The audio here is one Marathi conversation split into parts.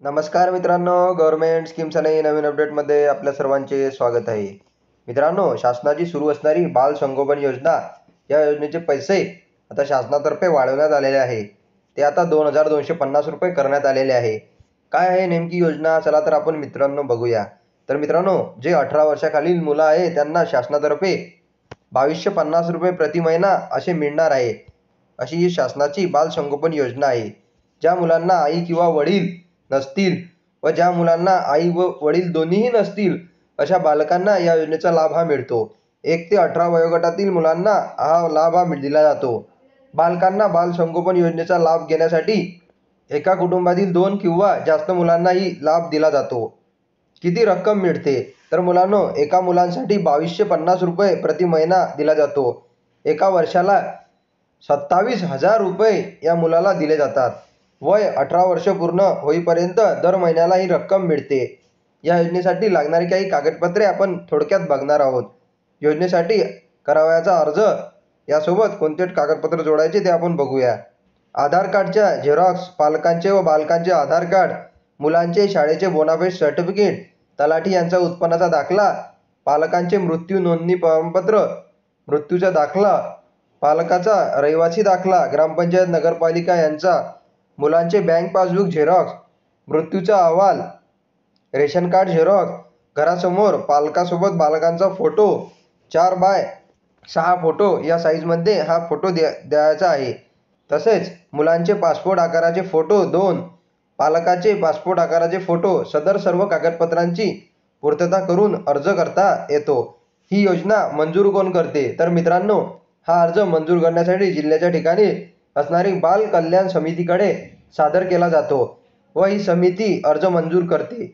नमस्कार मित्रांनो, गव्हर्नमेंट स्कीम्स आणि नवीन अपडेटमध्ये आपल्या सर्वांचे स्वागत आहे. मित्रांनो, शासनाची सुरू असणारी बाल संगोपन योजना या योजनेचे पैसे आता शासनातर्फे वाढवण्यात आलेले आहे. ते आता 2250 रुपये करण्यात आलेले आहे. काय आहे नेमकी योजना, चला तर आपण मित्रांनो बघूया. तर मित्रांनो, जे 18 वर्षाखालील मुलं आहे त्यांना शासनातर्फे 2250 रुपये प्रति महिना असे मिळणार आहे. अशी ही शासनाची बाल संगोपन योजना आहे. ज्या मुलांना आई किंवा वडील नसतील व ज्या मुलांना आई व वडील दोन्हीही नसतील अशा बालकांना या योजनेचा लाभ हा मिळतो. 1 ते 18 वयोगटातील मुलांना हा लाभ दिला जातो. बालकांना बाल संगोपन योजनेचा लाभ घेण्यासाठी एका कुटुंबातील 2 किंवा जास्त मुलांनाही लाभ दिला जातो. किती रक्कम मिळते, तर मुलांनो, एका मुलांसाठी 2250 रुपये प्रति महिना दिला जातो. एका वर्षाला 27,000 रुपये या मुलाला दिले जातात. वय 18 वर्ष पूर्ण होईपर्यंत दर महिन्याला ही रक्कम मिळते. या योजनेसाठी लागणारी काही कागदपत्रे आपण थोडक्यात बघणार आहोत. योजनेसाठी करावयाचा अर्ज, यासोबत कोणते कागदपत्र जोडायचे ते आपण बघूया. आधार कार्डच्या झेरॉक्स, पालकांचे व बालकांचे आधार कार्ड, मुलांचे शाळेचे बोनाफाईड सर्टिफिकेट, तलाठी यांचा उत्पन्नाचा दाखला, पालकांचे मृत्यू नोंदणी प्रमाणपत्र, मृत्यूचा दाखला, पालकाचा रहिवासी दाखला, ग्रामपंचायत नगरपालिका यांचा, मुलांचे बँक पासबुक झेरॉक्स, मृत्यूचा अहवाल, रेशन कार्ड झेरॉक्स, घरासमोर पालकासोबत बालकांचा फोटो, 4x6 फोटो या साईजमध्ये हा फोटो द्यायचा आहे. तसेच मुलांचे पासपोर्ट आकाराचे फोटो 2, पालकाचे पासपोर्ट आकाराचे फोटो. सदर सर्व कागदपत्रांची पूर्तता करून अर्ज करता येतो. ही योजना मंजूर कोण करते, तर मित्रांनो, हा अर्ज मंजूर करण्यासाठी जिल्ह्याच्या ठिकाणी असणारी बाल कल्याण समितीकडे सादर केला जातो व ही समिती अर्ज मंजूर करते.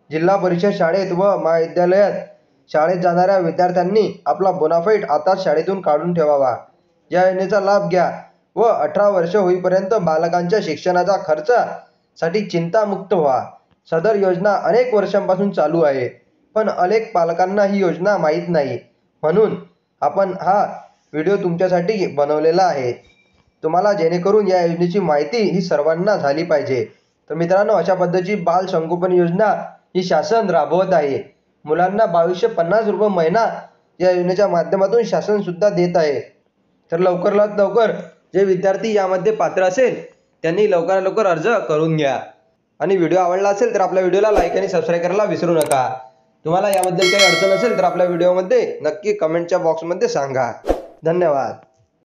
जिल्हा परिषद शाळेत व महाविद्यालयात शाळेत जाणाऱ्या विद्यार्थ्यांनी आपला बोनाफाईड आताच शाळेतून काढून ठेवावा. या योजनेचा लाभ घ्या व 18 वर्ष होईपर्यंत बालकांच्या शिक्षणाचा खर्चासाठी चिंतामुक्त व्हा. सदर योजना अनेक वर्षांपासून चालू आहे, पण अनेक पालकांना ही योजना माहीत नाही, म्हणून आपण हा व्हिडिओ तुमच्यासाठी बनवलेला आहे. तुम्हाला जेणेकरून या योजनेची माहिती ही सर्वांना झाली पाहिजे. तर मित्रांनो, अशा पद्धतीची बाल संगोपन योजना ही शासन राबवत आहे. मुलांना 2250 रुपये महिना या योजनेच्या माध्यमातून शासन सुद्धा देत आहे. तर लवकरात लवकर जे विद्यार्थी यामध्ये पात्र असेल त्यांनी लवकरात लवकर अर्ज करून घ्या. आणि व्हिडिओ आवडला असेल तर आपल्या व्हिडिओला लाईक आणि सबस्क्राईब करायला विसरू नका. तुम्हाला याबद्दल काही अडचण असेल तर आपल्या व्हिडिओमध्ये नक्की कमेंटच्या बॉक्समध्ये सांगा. धन्यवाद.